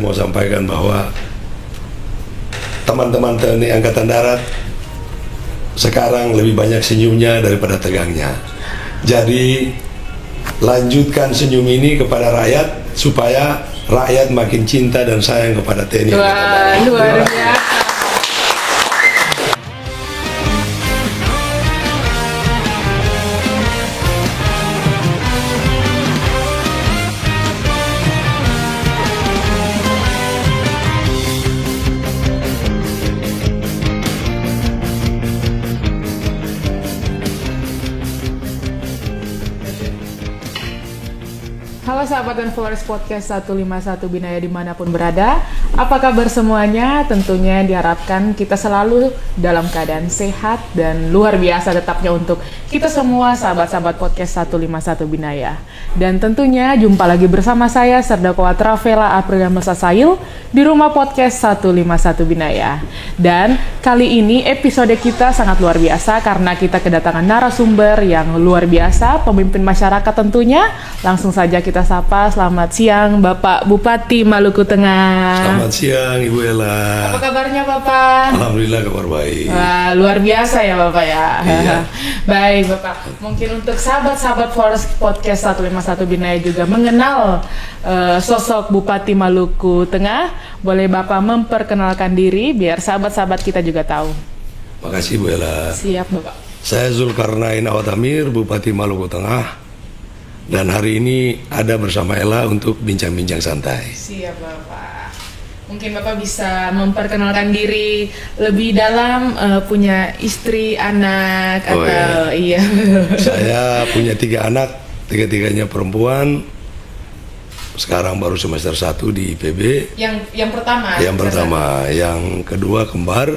mau sampaikan bahwa teman-teman TNI Angkatan Darat sekarang lebih banyak senyumnya daripada tegangnya. Jadi lanjutkan senyum ini kepada rakyat supaya rakyat makin cinta dan sayang kepada TNI Angkatan Darat. Luar biasa. Halo sahabat dan followers podcast 151 Binaya dimanapun berada. Apa kabar semuanya? Tentunya diharapkan kita selalu dalam keadaan sehat dan luar biasa tetapnya untuk kita semua sahabat-sahabat podcast 151 Binaya. Dan tentunya jumpa lagi bersama saya Serdakoa Travela Aprilia Mesasail di rumah podcast 151 Binaya. Dan kali ini episode kita sangat luar biasa karena kita kedatangan narasumber yang luar biasa, pemimpin masyarakat tentunya. Langsung saja kita sapa. Selamat siang Bapak Bupati Maluku Tengah. Selamat siang Ibu Ella. Apa kabarnya Bapak? Alhamdulillah kabar baik. Wah, luar biasa ya Bapak ya. Iya. Baik Bapak, mungkin untuk sahabat-sahabat Followers Podcast 151 Binaya juga mengenal sosok Bupati Maluku Tengah. Boleh Bapak memperkenalkan diri biar sahabat-sahabat kita juga tahu. Makasih Bu Ella. Siap Bapak. Saya Zulkarnain Awatamir, Bupati Maluku Tengah. Dan hari ini ada bersama Ella untuk bincang-bincang santai. Siap Bapak. Mungkin Bapak bisa memperkenalkan diri lebih dalam, punya istri, anak, Oh, atau iya. Saya punya 3 anak, 3-tiganya perempuan. Sekarang baru semester 1 di IPB. Yang pertama. Yang pertama, yang kedua kembar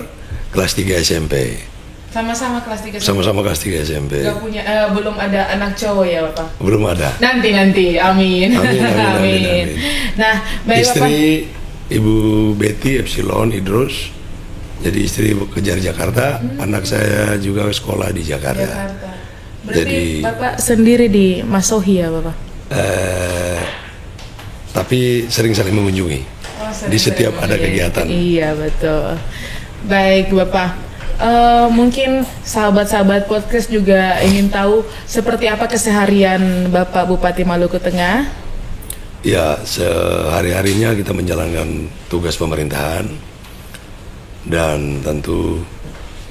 kelas 3 SMP. Sama-sama kelas 3. Sama-sama kelas 3 SMP. Gak punya, belum ada anak cowok ya Bapak? Belum ada. Nanti, amin. Amin. Nah, baik Istri Bapak. Ibu Betty Epsilon Idrus, jadi istri kejar Jakarta. Anak saya juga sekolah di Jakarta. Berarti Jadi Bapak sendiri di Masohi ya Bapak? tapi sering saling mengunjungi di setiap ada kegiatan. Iya betul. Baik Bapak. Mungkin sahabat-sahabat podcast juga ingin tahu seperti apa keseharian Bapak Bupati Maluku Tengah. Ya, sehari-harinya kita menjalankan tugas pemerintahan dan tentu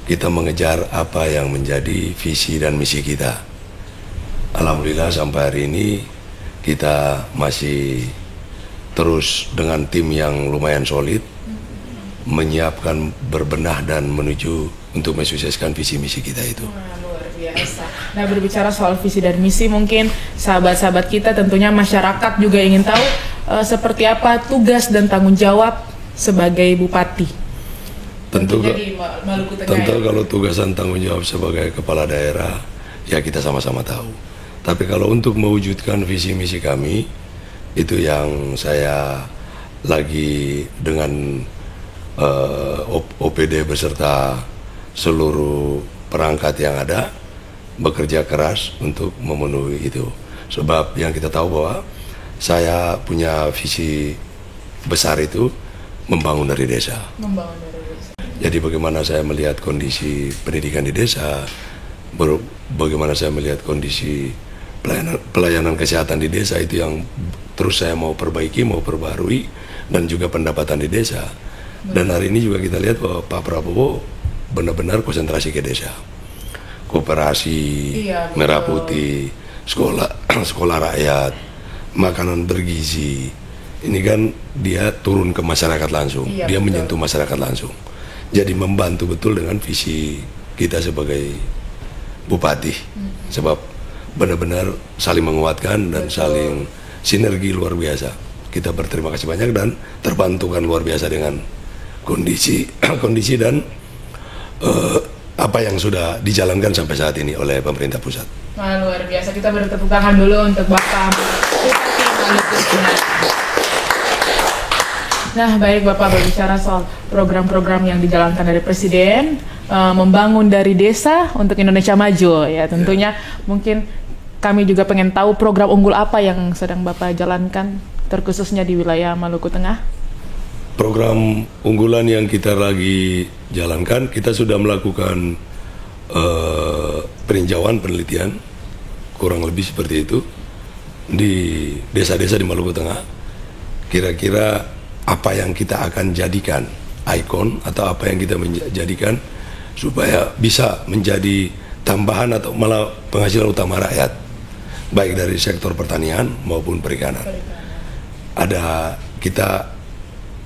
kita mengejar apa yang menjadi visi dan misi kita. Alhamdulillah sampai hari ini kita masih terus dengan tim yang lumayan solid menyiapkan, berbenah dan menuju untuk mensukseskan visi misi kita itu. Wah, luar biasa. Nah, berbicara soal visi dan misi, mungkin sahabat-sahabat kita tentunya masyarakat juga ingin tahu seperti apa tugas dan tanggung jawab sebagai bupati. Tentu Di Maluku Tengah. tentu kalau tugas dan tanggung jawab sebagai kepala daerah ya kita sama-sama tahu. Tapi kalau untuk mewujudkan visi misi kami itu yang saya lagi dengan OPD beserta seluruh perangkat yang ada bekerja keras untuk memenuhi itu. Sebab yang kita tahu bahwa saya punya visi besar itu membangun dari desa. Jadi bagaimana saya melihat kondisi pendidikan di desa, bagaimana saya melihat kondisi pelayanan kesehatan di desa itu yang terus saya mau perbaiki, mau perbarui, dan juga pendapatan di desa. Dan hari ini juga kita lihat bahwa Pak Prabowo benar-benar konsentrasi ke desa. Koperasi, Iya, merah putih, sekolah rakyat, makanan bergizi. Ini kan dia turun ke masyarakat langsung, Iya, dia betul. menyentuh masyarakat langsung. Jadi membantu betul dengan visi kita sebagai bupati. Sebab benar-benar saling menguatkan dan saling sinergi luar biasa. Kita berterima kasih banyak dan terbantukan luar biasa dengan kondisi dan apa yang sudah dijalankan sampai saat ini oleh pemerintah pusat. Wah, luar biasa. Kita bertepuk tangan dulu untuk Bapak Bupati Maluku Tengah. Nah, baik Bapak, berbicara soal program-program yang dijalankan dari Presiden, membangun dari desa untuk Indonesia maju ya. Tentunya mungkin kami juga pengen tahu program unggul apa yang sedang Bapak jalankan terkhususnya di wilayah Maluku Tengah. program unggulan yang kita lagi jalankan, kita sudah melakukan peninjauan penelitian kurang lebih seperti itu di desa-desa di Maluku Tengah. Kira-kira apa yang kita akan jadikan ikon atau apa yang kita menjadikan supaya bisa menjadi tambahan atau malah penghasilan utama rakyat, baik dari sektor pertanian maupun perikanan. Ada kita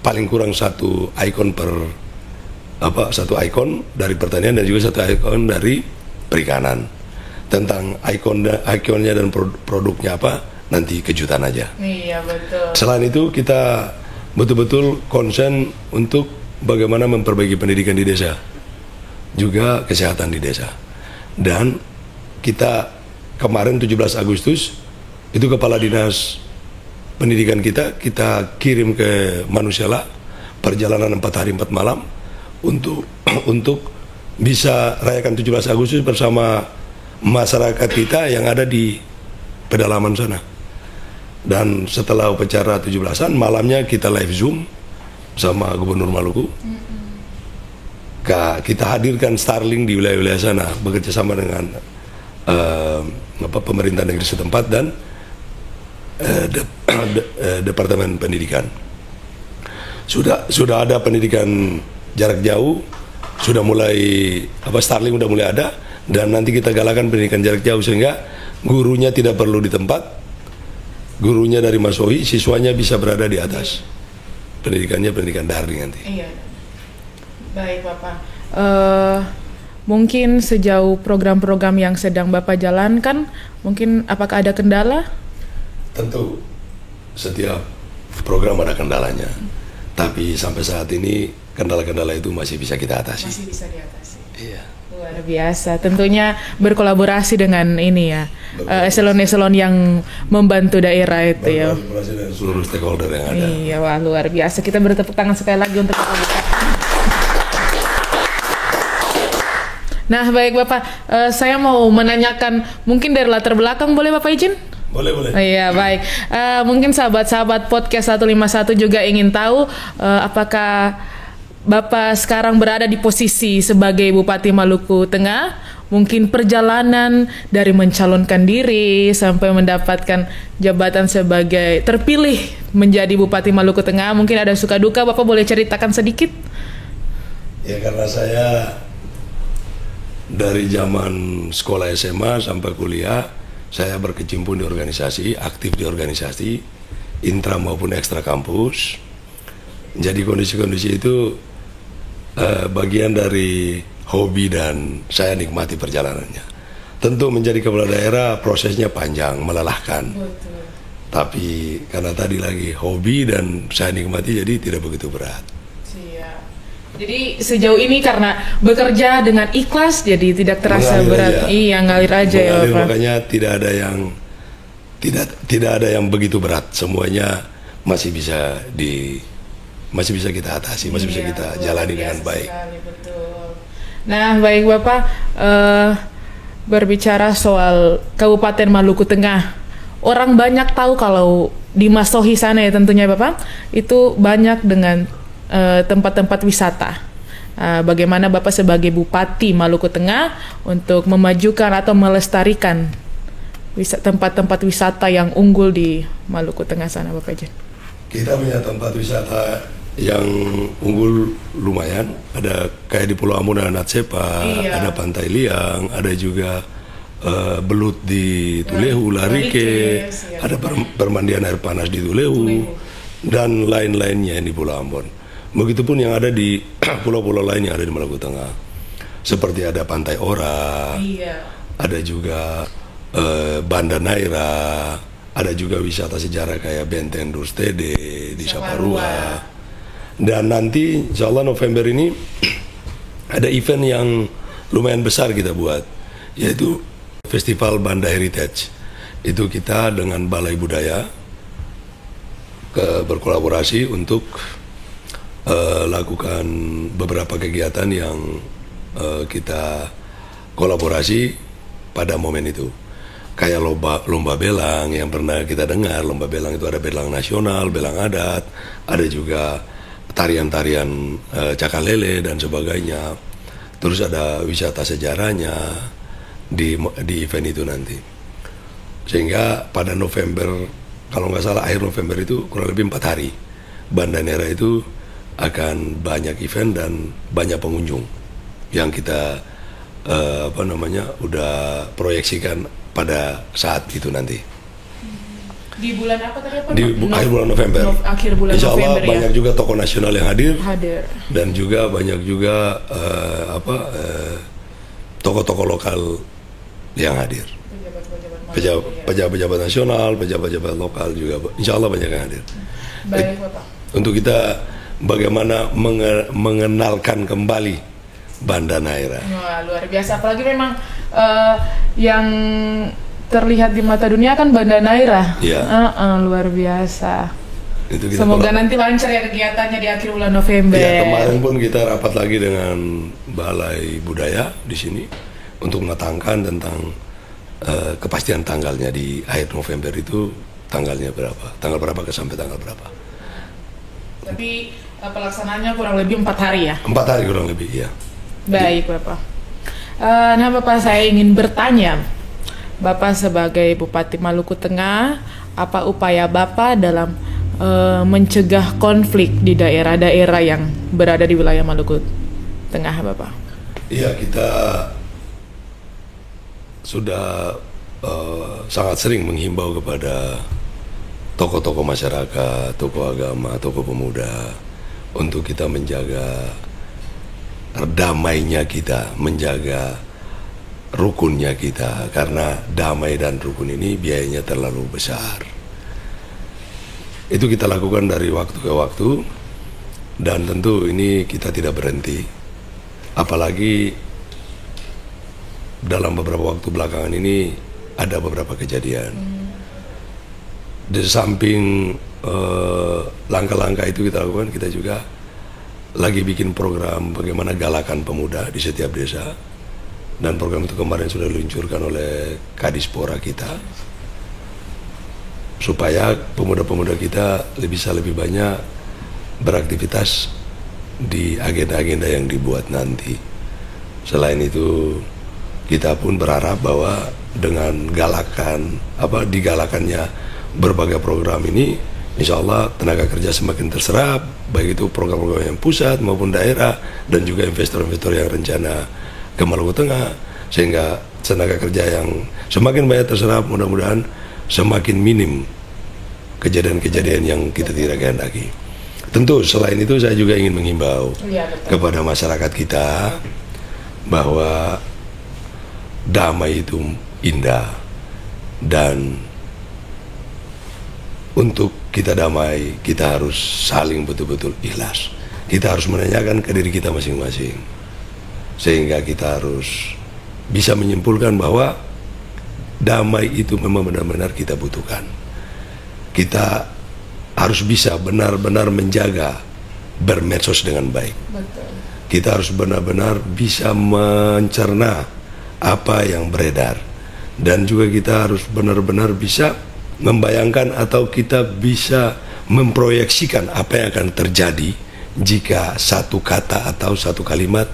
paling kurang satu ikon satu ikon dari pertanian dan juga satu ikon dari perikanan. Tentang ikonnya dan produknya apa, nanti kejutan aja. Iya, betul. Selain itu kita betul-betul konsen untuk bagaimana memperbaiki pendidikan di desa, juga kesehatan di desa. Dan kita kemarin 17 Agustus itu kepala dinas pendidikan kita kirim ke Manusela perjalanan 4 hari 4 malam untuk bisa rayakan 17 Agustus bersama masyarakat kita yang ada di pedalaman sana. Dan setelah upacara 17-an malamnya kita live Zoom sama Gubernur Maluku. Kita hadirkan Starlink di wilayah-wilayah sana bekerja sama dengan pemerintah negeri setempat dan Departemen Pendidikan. Sudah ada pendidikan jarak jauh, sudah mulai Starlink udah mulai ada, dan nanti kita galakan pendidikan jarak jauh sehingga gurunya tidak perlu di tempat, gurunya dari Masohi, siswanya bisa berada di atas. Pendidikannya pendidikan daring nanti. Iya. Baik Bapak. Mungkin sejauh program-program yang sedang Bapak jalankan, mungkin apakah ada kendala? Tentu setiap program ada kendalanya, tapi sampai saat ini kendala-kendala itu masih bisa kita atasi. Masih bisa diatasi. Iya. Luar biasa. Tentunya berkolaborasi dengan ini ya, eselon-eselon yang membantu daerah itu ya. Berkolaborasi dengan seluruh stakeholder yang ada. Iya, wah luar biasa. Kita bertepuk tangan sekali lagi untuk Bapak. Nah, baik Bapak, saya mau menanyakan mungkin dari latar belakang, boleh Bapak izin? Boleh. Iya, baik. Mungkin sahabat-sahabat podcast 151 juga ingin tahu apakah Bapak sekarang berada di posisi sebagai Bupati Maluku Tengah, mungkin perjalanan dari mencalonkan diri sampai mendapatkan jabatan sebagai terpilih menjadi Bupati Maluku Tengah, mungkin ada suka duka, Bapak boleh ceritakan sedikit? Ya, karena saya dari zaman sekolah SMA sampai kuliah, saya berkecimpung di organisasi, aktif di organisasi, intra maupun ekstra kampus. Jadi kondisi-kondisi itu bagian dari hobi dan saya nikmati perjalanannya. Tentu menjadi kepala daerah prosesnya panjang, melelahkan. Betul. Tapi karena tadi lagi hobi dan saya nikmati, jadi tidak begitu berat. Siap. Jadi sejauh ini karena bekerja dengan ikhlas, jadi tidak terasa Mengalir berat. aja. Iya, ngalir aja ya Mengalir, Bapak. makanya tidak ada yang begitu berat. Semuanya masih bisa kita atasi, masih bisa kita jalani dengan baik. Sekali, betul. Nah, baik Bapak, berbicara soal Kabupaten Maluku Tengah, orang banyak tahu kalau di Masohi sana ya tentunya Bapak, itu banyak dengan tempat-tempat wisata. Bagaimana Bapak sebagai Bupati Maluku Tengah untuk memajukan atau melestarikan tempat-tempat wisata yang unggul di Maluku Tengah sana Bapak Jen? Kita punya tempat wisata yang unggul lumayan, ada kayak di Pulau Ambon ada Natsepa, Iya. ada Pantai Liang, ada juga belut di Tulehu, Larike, siap. ada permandian air panas di Tulehu, dan lain-lainnya di Pulau Ambon. Begitupun yang ada di pulau-pulau lain yang ada di Maluku Tengah, seperti ada Pantai Ora, Iya. ada juga Banda Naira, ada juga wisata sejarah kayak Benteng Durstede di Saparua. Dan nanti insya Allah November ini ada event yang lumayan besar kita buat, yaitu Festival Banda Heritage. Itu kita dengan Balai Budaya berkolaborasi untuk lakukan beberapa kegiatan yang kita kolaborasi pada momen itu. Kayak lomba belang yang pernah kita dengar, lomba belang itu ada belang nasional, belang adat, ada juga tarian-tarian cakalele dan sebagainya. Terus ada wisata sejarahnya di event itu nanti. Sehingga pada November, kalau nggak salah akhir November itu kurang lebih 4 hari, Banda Neira itu akan banyak event dan banyak pengunjung yang kita udah proyeksikan pada saat itu nanti. Di bulan apa tadi Pak? Di akhir bulan November. Akhir bulan Insya Allah November, banyak juga tokoh nasional yang hadir. Dan juga banyak juga tokoh-tokoh lokal yang hadir. Pejabat-pejabat nasional, pejabat-pejabat lokal juga. Insya Allah banyak yang hadir. Baik Bapak. Untuk kita bagaimana mengenalkan kembali Banda Neira. Wah, luar biasa. Apalagi memang yang terlihat di mata dunia kan Banda Neira. Ya. Luar biasa. Itu Semoga nanti lancar ya kegiatannya di akhir bulan November. Ya, kemarin pun kita rapat lagi dengan Balai Budaya di sini untuk mematangkan tentang kepastian tanggalnya di akhir November itu tanggalnya berapa, tanggal berapa sampai tanggal berapa. Tapi pelaksanaannya kurang lebih 4 hari ya? 4 hari kurang lebih, ya. Baik Bapak. Nah Bapak, saya ingin bertanya, Bapak sebagai Bupati Maluku Tengah, apa upaya Bapak dalam mencegah konflik di daerah-daerah yang berada di wilayah Maluku Tengah, Bapak? Iya, kita sudah sangat sering menghimbau kepada tokoh-tokoh masyarakat, tokoh agama, tokoh pemuda untuk kita menjaga damainya kita, menjaga rukunnya kita, karena damai dan rukun ini biayanya terlalu besar. Itu kita lakukan dari waktu ke waktu, dan tentu ini kita tidak berhenti, apalagi dalam beberapa waktu belakangan ini ada beberapa kejadian. Di samping langkah-langkah itu kita lakukan, kita juga lagi bikin program bagaimana galakan pemuda di setiap desa, dan program itu kemarin sudah diluncurkan oleh Kadispora kita, supaya pemuda-pemuda kita bisa lebih banyak beraktivitas di agenda-agenda yang dibuat nanti. Selain itu, kita pun berharap bahwa dengan digalakannya berbagai program ini, insya Allah tenaga kerja semakin terserap, baik itu program-program yang pusat maupun daerah, dan juga investor-investor yang rencana ke Maluku Tengah, sehingga tenaga kerja yang semakin banyak terserap, mudah-mudahan semakin minim kejadian-kejadian yang kita tidak kehendaki. Tentu selain itu saya juga ingin menghimbau kepada masyarakat kita bahwa damai itu indah, dan untuk kita damai kita harus saling betul-betul ikhlas. Kita harus menanyakan ke diri kita masing-masing, sehingga kita harus bisa menyimpulkan bahwa damai itu memang benar-benar kita butuhkan. Kita harus bisa benar-benar menjaga bermedsos dengan baik. Betul. Kita harus benar-benar bisa mencerna apa yang beredar, dan juga kita harus benar-benar bisa membayangkan atau kita bisa memproyeksikan apa yang akan terjadi jika satu kata atau satu kalimat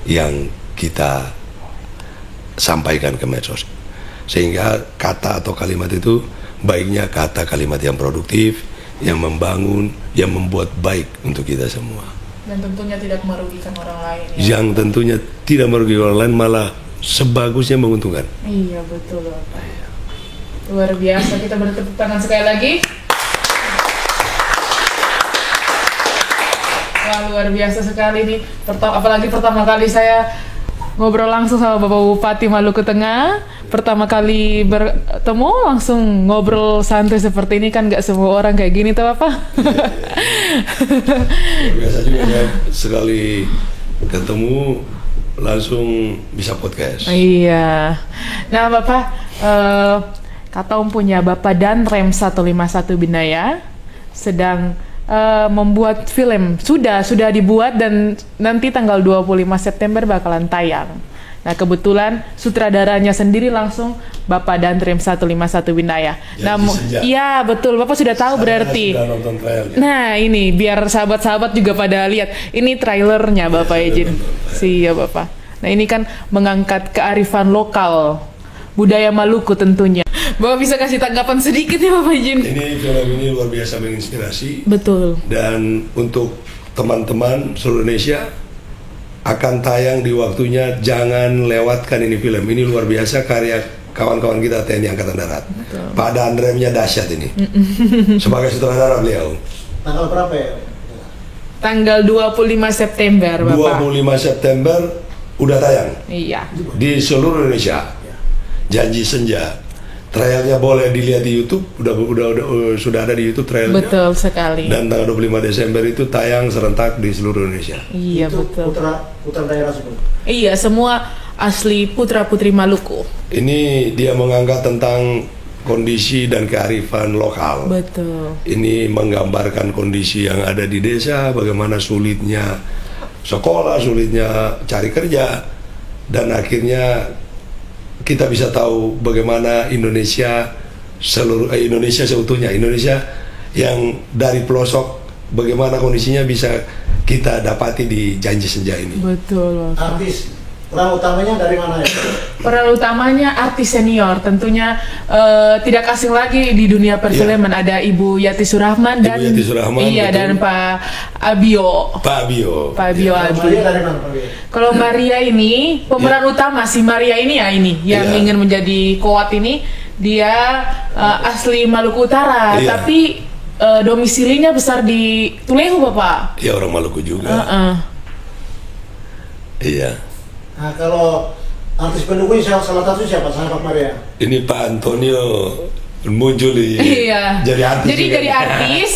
yang kita sampaikan ke medsos. Sehingga kata atau kalimat itu baiknya kata kalimat yang produktif, yang membangun, yang membuat baik untuk kita semua. Dan tentunya tidak merugikan orang lain. Yang tentunya tidak merugikan orang lain, malah sebagusnya menguntungkan. Iya, betul Bapak. Luar biasa, kita bertepuk tangan sekali lagi. Wah, luar biasa sekali nih. Apalagi pertama kali saya ngobrol langsung sama Bapak Bupati Maluku Tengah. Pertama kali bertemu langsung ngobrol santai seperti ini, kan gak semua orang kayak gini tuh Bapak. Biasa juga ya, sekali ketemu langsung bisa podcast. Iya. Nah Bapak, Kata Om punya Bapak dan Rem 151 Binaya sedang membuat film. Sudah dibuat dan nanti tanggal 25 September bakalan tayang. Nah, kebetulan sutradaranya sendiri langsung Bapak Dantrem 151 Binaya. Iya betul, Bapak sudah tahu berarti. Sudah nonton trailernya. Nah, ini biar sahabat-sahabat juga pada lihat. Ini trailernya Bapak izin. Siap Bapak. Nah, ini kan mengangkat kearifan lokal, budaya Maluku tentunya. Bapak bisa kasih tanggapan sedikit ya Bapak izin. Ini film ini luar biasa menginspirasi. Betul. Dan untuk teman-teman seluruh Indonesia akan tayang di waktunya, jangan lewatkan ini film. Ini luar biasa karya kawan-kawan kita TNI Angkatan Darat. Betul. Pak Danremnya dahsyat ini. Sebagai sutradara beliau. Tanggal berapa ya? Tanggal 25 September Bapak. 25 September udah tayang Iya. di seluruh Indonesia. Janji Senja. Trailernya boleh dilihat di YouTube, sudah ada di YouTube trailernya. Betul sekali. Dan tanggal 25 Desember itu tayang serentak di seluruh Indonesia. Iya itu betul. putra daerah semua. Iya, semua asli putra-putri Maluku. Ini dia mengangkat tentang kondisi dan kearifan lokal. Betul. Ini menggambarkan kondisi yang ada di desa, bagaimana sulitnya sekolah, sulitnya cari kerja, dan akhirnya kita bisa tahu bagaimana Indonesia Indonesia seutuhnya, Indonesia yang dari pelosok, bagaimana kondisinya bisa kita dapati di Janji Senja ini. Betul Bapak. Artis peran utamanya dari mana ya? Peran utamanya artis senior, tentunya tidak asing lagi di dunia perfilman. Ada Ibu Yati Surahman dan Ibu Yati Surahman, iya, betul. dan Pak Abio. Pak Bio. Pak Abio Kalau Abi. Maria dari mana Pak Bia? Kalau Maria ini pemeran utama, si Maria ini ya, ini yang Iya. ingin menjadi Koat ini, dia asli Maluku Utara, Iya. tapi domisilinya besar di Tulehu Bapak. Ya, orang Maluku juga. Iya. Nah, kalau artis pendukung salah satu siapa? Sahabat Maria. Ini Pak Antonio muncul di Iya. jadi artis. Jadi juga. jadi artis,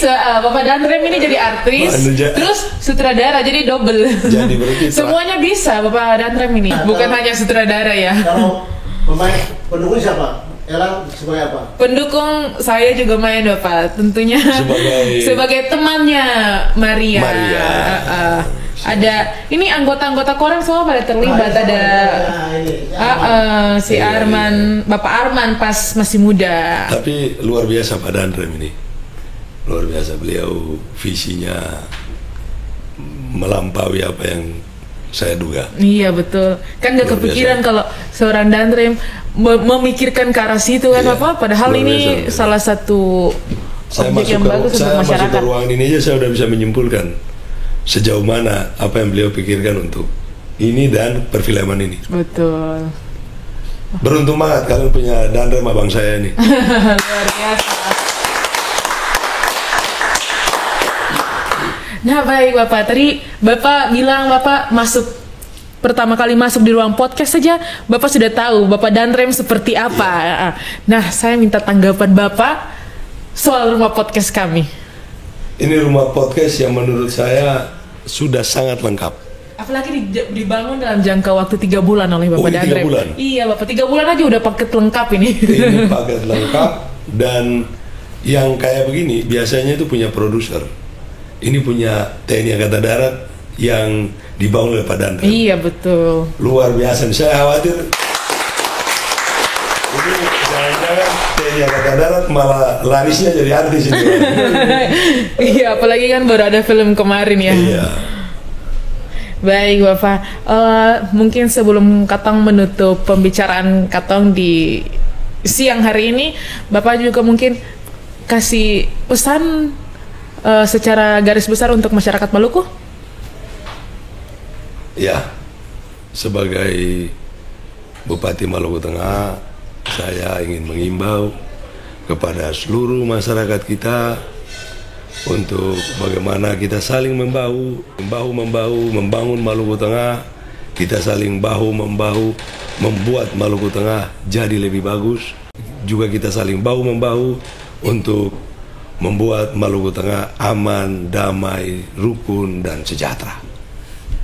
Bapak Danrem ini jadi artis, terus sutradara, jadi double. Jadi berarti Semuanya bisa Bapak Danrem ini, bukan hanya sutradara ya. Kalau pemain pendukung siapa? Ella sebagai apa? Pendukung saya juga main Bapak, tentunya sebagai temannya Maria. Maria. Ada ini anggota-anggota korang semua pada terlibat, ada si Arman, Bapak Arman pas masih muda. Tapi luar biasa Pak Danrem ini. Luar biasa, beliau visinya melampaui apa yang saya duga. Iya betul, kan gak Luar kepikiran biasa. kalau seorang Danrem memikirkan ke arah situ kan Iya, Bapak. Padahal luar ini biasa. salah satu Saya objek yang bagus untuk masuk masyarakat. ke ruangan ini aja saya udah bisa menyimpulkan sejauh mana apa yang beliau pikirkan untuk ini dan perfilman ini. Betul. Beruntung banget kalian punya Danrem abang saya ini. Luar biasa. Nah baik Bapak, tadi Bapak bilang Bapak pertama kali masuk di ruang podcast saja Bapak sudah tahu Bapak Danrem seperti apa. Nah saya minta tanggapan Bapak soal rumah podcast kami. Ini rumah podcast yang menurut saya sudah sangat lengkap. Apalagi dibangun dalam jangka waktu 3 bulan oleh Bapak Oh, 3 Danrem. bulan? Iya Bapak, 3 bulan aja udah paket lengkap ini. Ini paket lengkap, dan yang kayak begini biasanya itu punya produser. Ini punya TNI Angkatan Darat yang dibangun oleh Pak Danrem. Iya betul. Luar biasa. Saya khawatir ini jangan-jangan TNI Angkatan Darat malah larisnya jadi artis ini. Iya, apalagi kan baru ada film kemarin ya. Iya. Baik Bapak, mungkin sebelum Katong menutup pembicaraan Katong di siang hari ini, Bapak juga mungkin kasih pesan secara garis besar untuk masyarakat Maluku? Ya, sebagai Bupati Maluku Tengah, saya ingin mengimbau kepada seluruh masyarakat kita untuk bagaimana kita saling membahu-membahu membangun Maluku Tengah. Kita saling bahu-membahu membuat Maluku Tengah jadi lebih bagus. Juga kita saling bahu-membahu untuk membuat Maluku Tengah aman, damai, rukun, dan sejahtera.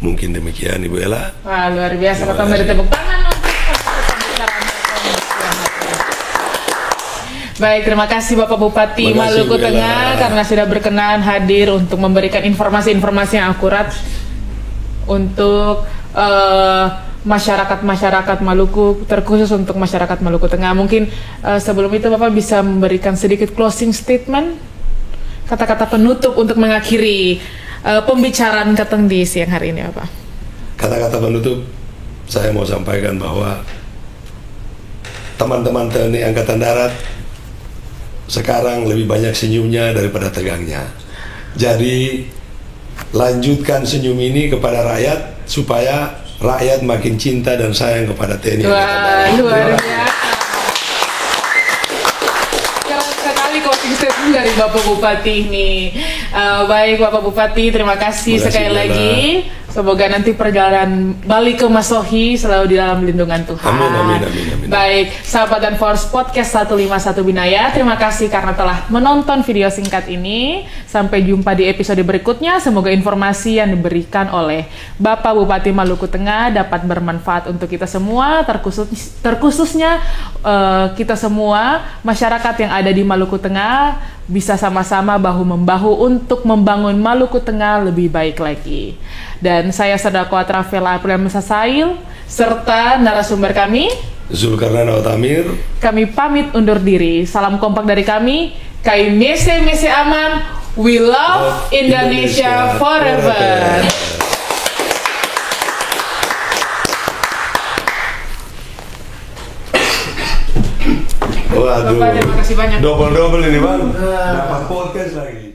Mungkin demikian Ibu Ella. Wah, luar biasa. Terima Katong beri kasih. tepuk tangan untuk pembicaraan Katong. Baik, terima kasih Bapak Bupati Terima kasih, Maluku Bu Ella. Tengah karena sudah berkenan hadir untuk memberikan informasi-informasi yang akurat untuk masyarakat Maluku, terkhusus untuk masyarakat Maluku Tengah. Mungkin sebelum itu Bapak bisa memberikan sedikit closing statement, kata-kata penutup untuk mengakhiri pembicaraan Kateng di siang hari ini, Bapak. Kata-kata penutup, saya mau sampaikan bahwa teman-teman TNI Angkatan Darat sekarang lebih banyak senyumnya daripada tegangnya. Jadi lanjutkan senyum ini kepada rakyat supaya rakyat makin cinta dan sayang kepada TNI Angkatan Darat. Luar biasa. Keren sekali closing statement dari Bapak Bupati ini. Baik Bapak Bupati, terima kasih sekali lagi. Semoga nanti perjalanan balik ke Masohi selalu di dalam lindungan Tuhan. Amin. Baik, sahabat dan Force Podcast 151 Binaya, terima kasih karena telah menonton video singkat ini. Sampai jumpa di episode berikutnya. Semoga informasi yang diberikan oleh Bapak Bupati Maluku Tengah dapat bermanfaat untuk kita semua, terkhususnya kita semua masyarakat yang ada di Maluku Tengah bisa sama-sama bahu-membahu untuk membangun Maluku Tengah lebih baik lagi. Dan saya Sodako Trafela Aprilia Sasail serta narasumber kami Zulkarnain Otamir. Kami pamit undur diri. Salam kompak dari kami. Kai mese aman. We love Indonesia forever. Waduh. Bapak, terima kasih banyak. Double ini Bang. Dapat podcast lagi.